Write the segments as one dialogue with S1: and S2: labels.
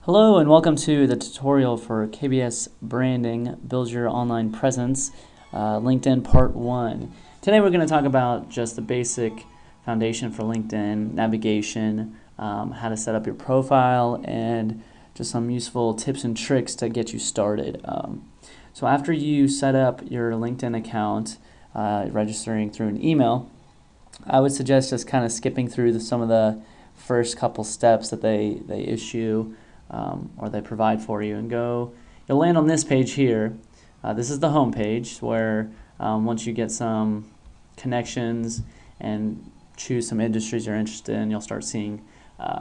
S1: Hello and welcome to the tutorial for KBS Branding, Build Your Online Presence, LinkedIn Part 1. Today we're going to talk about just the basic foundation for LinkedIn, navigation, how to set up your profile, and just some useful tips and tricks to get you started. So after you set up your LinkedIn account, registering through an email, I would suggest just kind of skipping through some of the first couple steps that they issue or they provide for you, and you'll land on this page here. This is the home page where once you get some connections and choose some industries you're interested in, you'll start seeing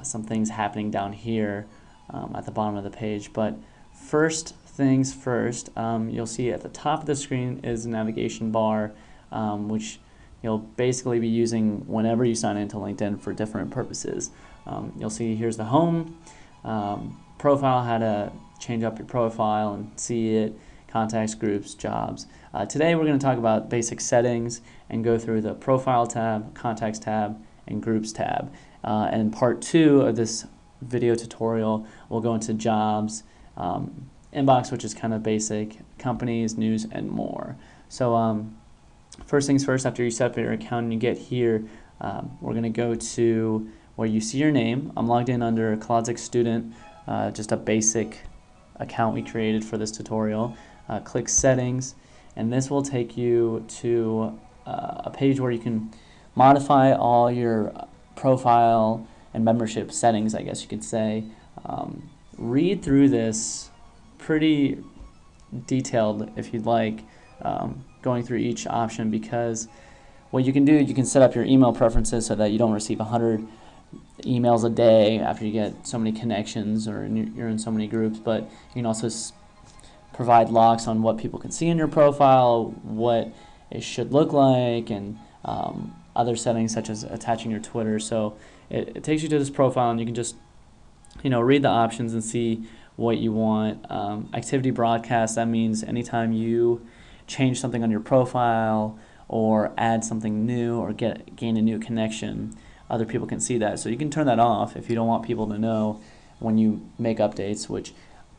S1: some things happening down here at the bottom of the page. But first things first, you'll see at the top of the screen is a navigation bar, which you'll basically be using whenever you sign into LinkedIn for different purposes. You'll see here's the home, profile, how to change up your profile and see it, contacts, groups, jobs. Today we're going to talk about basic settings and go through the profile tab, contacts tab, and groups tab. And part 2 of this video tutorial we'll go into jobs, inbox, which is kind of basic, companies, news, and more. So first things first, after you set up your account and you get here, we're going to go to where you see your name. I'm logged in under Kolodzik student, just a basic account we created for this tutorial. Click settings, and this will take you to a page where you can modify all your profile and membership settings, I guess you could say. Read through this pretty detailed if you'd like, going through each option, because what you can do, you can set up your email preferences so that you don't receive 100 emails a day after you get so many connections or you're in so many groups, but you can also provide locks on what people can see in your profile, what it should look like, and other settings such as attaching your Twitter. So it takes you to this profile, and you can just read the options and see what you want. Activity broadcast, that means anytime you change something on your profile or add something new or gain a new connection, other people can see that. So you can turn that off if you don't want people to know when you make updates, which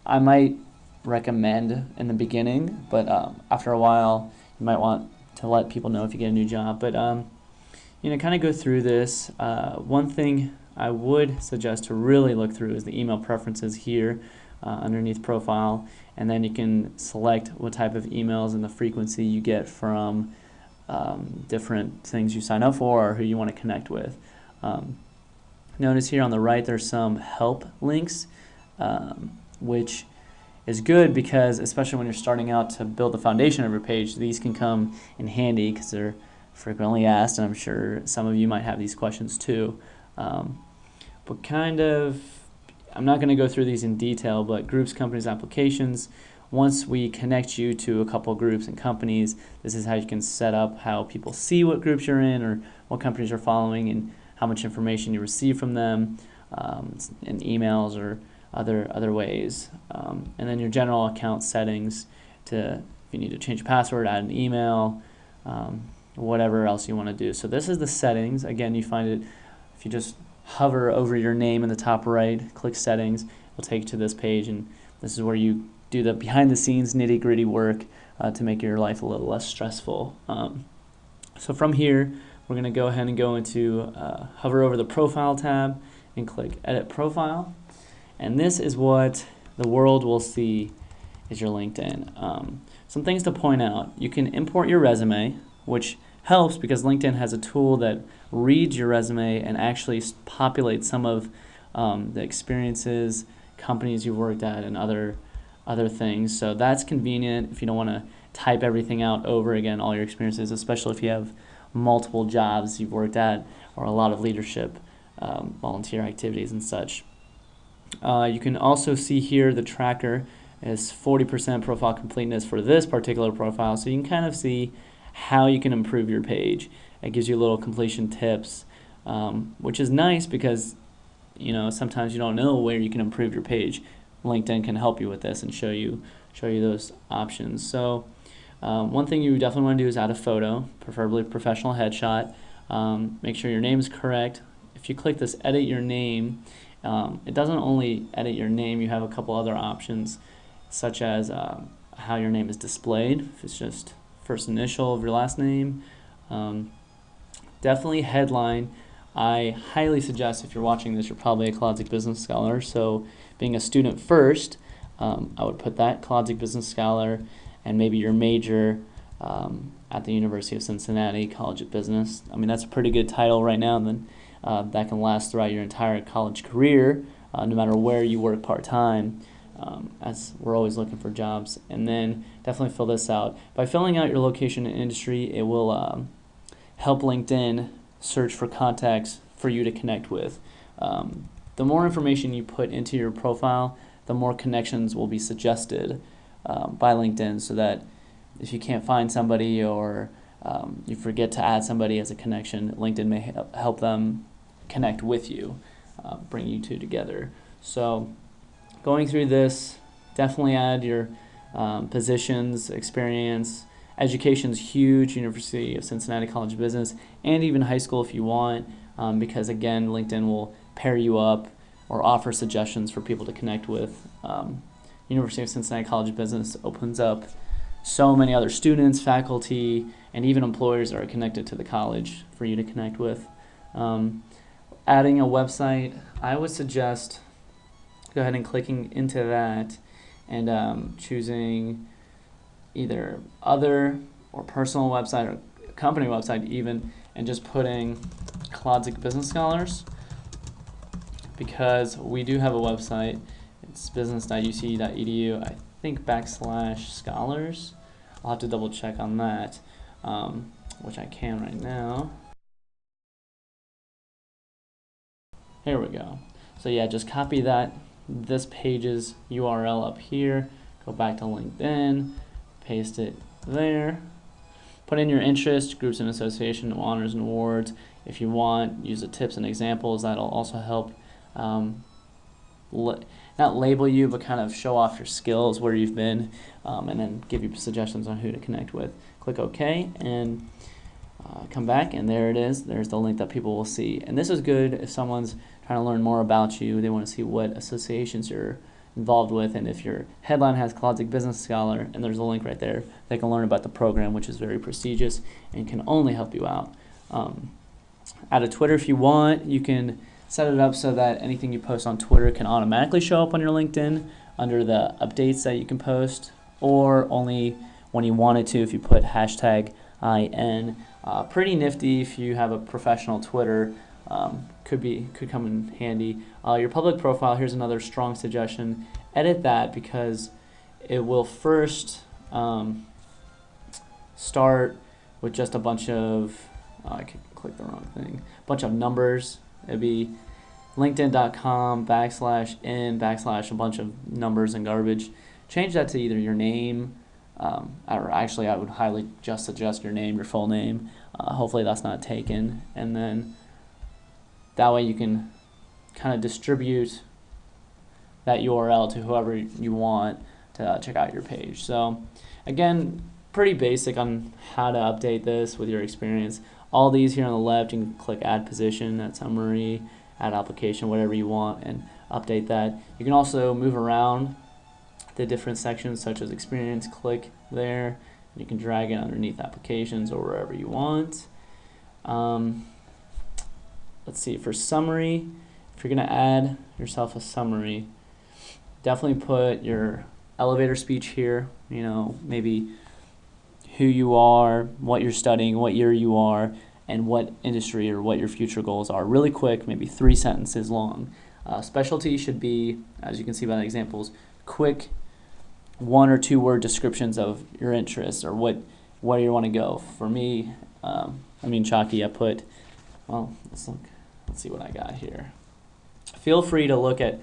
S1: I might recommend in the beginning, but after a while you might want to let people know if you get a new job. But kind of go through this. One thing I would suggest to really look through is the email preferences here underneath profile, and then you can select what type of emails and the frequency you get from different things you sign up for or who you want to connect with. Notice here on the right there's some help links, which is good because especially when you're starting out to build the foundation of your page, these can come in handy because they're frequently asked, and I'm sure some of you might have these questions too. I'm not going to go through these in detail, but groups, companies, applications. Once we connect you to a couple groups and companies, this is how you can set up how people see what groups you're in or what companies you're following and how much information you receive from them in emails or other ways. And then your general account settings if you need to change a password, add an email, whatever else you want to do. So this is the settings. Again, you find it if you just hover over your name in the top right, click settings, it'll take you to this page, and this is where you do the behind the scenes nitty-gritty work to make your life a little less stressful. So from here we're going to go ahead and go into hover over the profile tab and click edit profile, and this is what the world will see is your LinkedIn. Some things to point out: you can import your resume, which helps because LinkedIn has a tool that reads your resume and actually populates some of the experiences, companies you've worked at, and other things. So that's convenient if you don't want to type everything out over again, all your experiences, especially if you have multiple jobs you've worked at or a lot of leadership, volunteer activities and such. You can also see here the tracker is 40% profile completeness for this particular profile, so you can kind of see how you can improve your page. It gives you little completion tips, which is nice because sometimes you don't know where you can improve your page. LinkedIn can help you with this and show you those options. So one thing you definitely want to do is add a photo, preferably a professional headshot. Make sure your name is correct. If you click this edit your name, It doesn't only edit your name, you have a couple other options, such as how your name is displayed, if it's just first initial of your last name. Definitely headline. I highly suggest, if you're watching this, you're probably a Kolodzik Business Scholar, so being a student first, I would put that, Kolodzik Business Scholar, and maybe your major at the University of Cincinnati, College of Business. I mean, that's a pretty good title right now, and then that can last throughout your entire college career, no matter where you work part-time, as we're always looking for jobs. And then definitely fill this out. By filling out your location and industry, it will help LinkedIn search for contacts for you to connect with. The more information you put into your profile, the more connections will be suggested by LinkedIn, so that if you can't find somebody or you forget to add somebody as a connection, LinkedIn may help them connect with you, bring you two together. So going through this, definitely add your positions, experience. Education's huge, University of Cincinnati College of Business, and even high school if you want, because again, LinkedIn will pair you up or offer suggestions for people to connect with. University of Cincinnati College of Business opens up so many other students, faculty, and even employers that are connected to the college for you to connect with. Adding a website, I would suggest go ahead and clicking into that and choosing either other or personal website or company website even, and just putting Kolodzik Business Scholars, because we do have a website. It's business.uc.edu, I think /scholars. I'll have to double check on that, which I can right now. Here we go. So yeah, just copy this page's URL up here, go back to LinkedIn, paste it there, put in your interest, groups and association, honors and awards. If you want, use the tips and examples. That'll also help not label you, but kind of show off your skills, where you've been, and then give you suggestions on who to connect with. Click OK and come back, and there it is. There's the link that people will see. And this is good if someone's trying to learn more about you. They want to see what associations you're involved with, and if your headline has Kolodzik Business Scholar and there's a link right there, they can learn about the program, which is very prestigious and can only help you out. Add a Twitter if you want. You can set it up so that anything you post on Twitter can automatically show up on your LinkedIn under the updates that you can post, or only when you want it to if you put #IN. Pretty nifty if you have a professional Twitter. Could come in handy. Your public profile, here's another strong suggestion. Edit that, because it will first start with just a bunch of, I clicked the wrong thing, bunch of numbers. It'd be linkedin.com /in / a bunch of numbers and garbage. Change that to either your name, or actually I would highly just suggest your name, your full name. Hopefully that's not taken, and then that way you can kind of distribute that URL to whoever you want to check out your page. So again, pretty basic on how to update this with your experience. All these here on the left, you can click add position, add summary, add application, whatever you want, and update that. You can also move around the different sections, such as experience. Click there, and you can drag it underneath applications or wherever you want. Let's see, for summary, if you're going to add yourself a summary, definitely put your elevator speech here, maybe who you are, what you're studying, what year you are, and what industry or what your future goals are. Really quick, maybe 3 sentences long. Specialty should be, as you can see by the examples, quick 1 or 2 word descriptions of your interests or where you want to go. For me, chalky, I put, well, let's see what I got here. Feel free to look at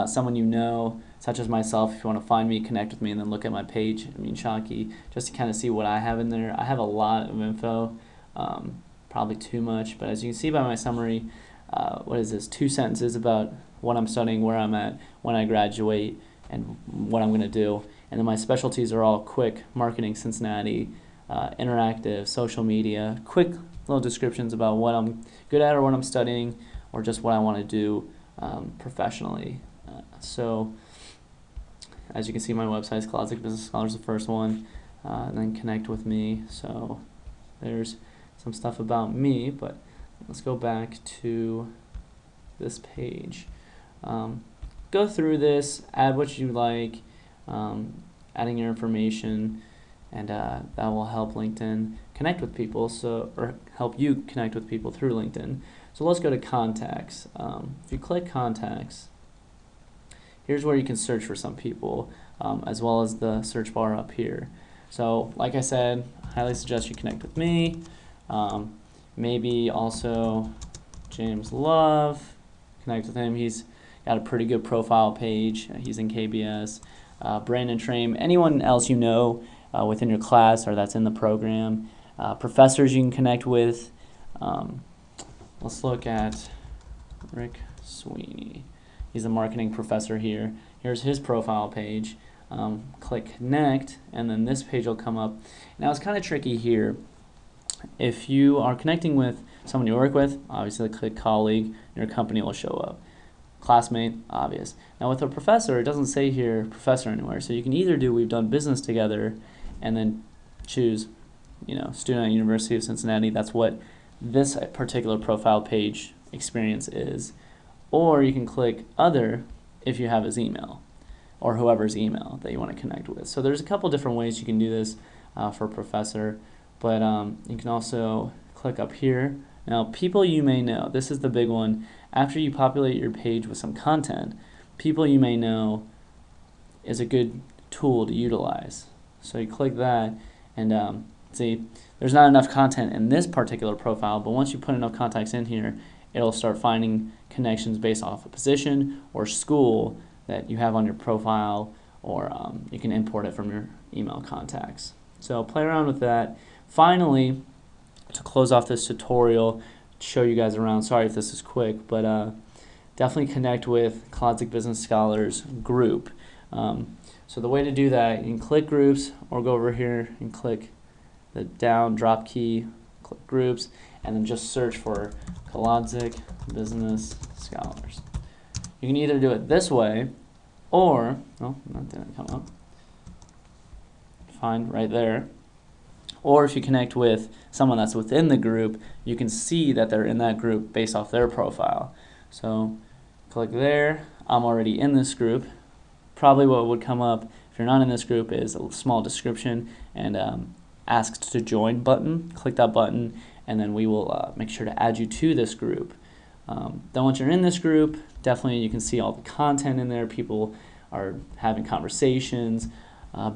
S1: someone you know, such as myself. If you want to find me, connect with me, and then look at my page, chalky, just to kind of see what I have in there. I have a lot of info, probably too much, but as you can see by my summary, what is this, 2 sentences about what I'm studying, where I'm at, when I graduate, and what I'm going to do. And then my specialties are all quick, marketing, Cincinnati, interactive, social media, quick little descriptions about what I'm good at or what I'm studying, or just what I want to do professionally. So as you can see, my website is Kolodzik Business Scholars, the first one, and then connect with me. So there's some stuff about me, but let's go back to this page. Go through this, add what you like, adding your information, and that will help LinkedIn connect with people, or help you connect with people through LinkedIn. So let's go to contacts. If you click contacts, here's where you can search for some people, as well as the search bar up here. So like I said, I highly suggest you connect with me. Maybe also James Love, connect with him. He's got a pretty good profile page. He's in KBS. Brandon Trame, anyone else you know within your class or that's in the program. Professors you can connect with. Let's look at Rick Sweeney. He's a marketing professor here. Here's his profile page. Click connect, and then this page will come up. Now it's kind of tricky here. If you are connecting with someone you work with, obviously click colleague, your company will show up. Classmate, obvious. Now with a professor, it doesn't say here professor anywhere, so you can either do we've done business together and then choose, student at University of Cincinnati. That's what this particular profile page experience is. Or you can click other if you have his email or whoever's email that you want to connect with. So there's a couple different ways you can do this for a professor, but you can also click up here. Now, people you may know, this is the big one. After you populate your page with some content, people you may know is a good tool to utilize. So you click that, and see, there's not enough content in this particular profile, but once you put enough contacts in here, it'll start finding connections based off a position or school that you have on your profile, or you can import it from your email contacts. So play around with that. Finally, to close off this tutorial, show you guys around, sorry if this is quick, but definitely connect with Kolodzik Business Scholars group. So the way to do that, you can click groups or go over here and click the down drop key, click groups, and then just search for Kolodzik Business Scholars. You can either do it this way, or, oh, that didn't come up. Find right there. Or if you connect with someone that's within the group, you can see that they're in that group based off their profile. So click there. I'm already in this group. Probably what would come up if you're not in this group is a small description and asked to join button. Click that button, and then we will make sure to add you to this group. Then once you're in this group, definitely you can see all the content in there. People are having conversations.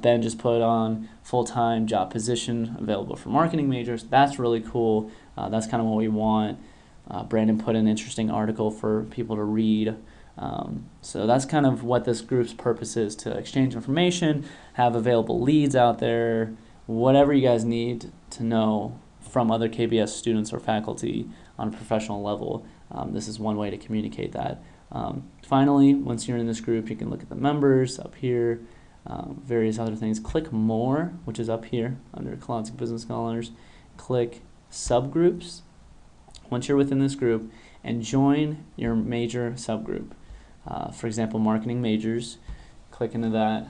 S1: Ben just put on full-time job position available for marketing majors. That's really cool. That's kind of what we want. Brandon put an interesting article for people to read. So that's kind of what this group's purpose is, to exchange information, have available leads out there, whatever you guys need to know from other KBS students or faculty on a professional level. This is one way to communicate that. Finally, once you're in this group, you can look at the members up here, various other things. Click more, which is up here under Kolodzik Business Scholars. Click subgroups once you're within this group, and join your major subgroup. For example, marketing majors. Click into that.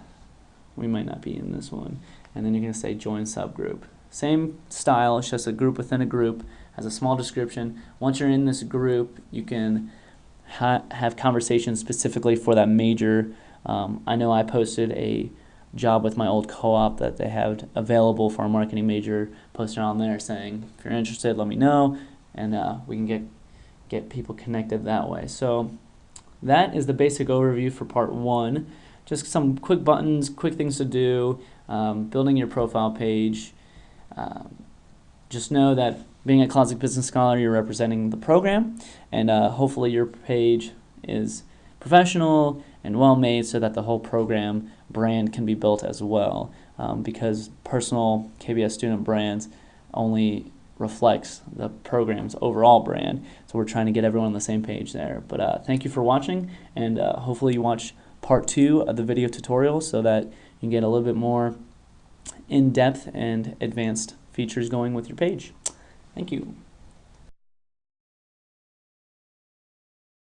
S1: We might not be in this one. And then you're going to say join subgroup. Same style, it's just a group within a group, has a small description. Once you're in this group, you can have conversations specifically for that major. I know I posted a job with my old co-op that they have available for a marketing major, posted on there saying, if you're interested, let me know, and we can get people connected that way. So that is the basic overview for part 1. Just some quick buttons, quick things to do, building your profile page. Just know that being a Kolodzik Business Scholar, you're representing the program, and hopefully your page is professional and well made so that the whole program brand can be built as well, because personal KBS student brands only reflects the program's overall brand. So we're trying to get everyone on the same page there. But thank you for watching, and hopefully you watch part 2 of the video tutorial so that you can get a little bit more in-depth and advanced features going with your page. Thank you.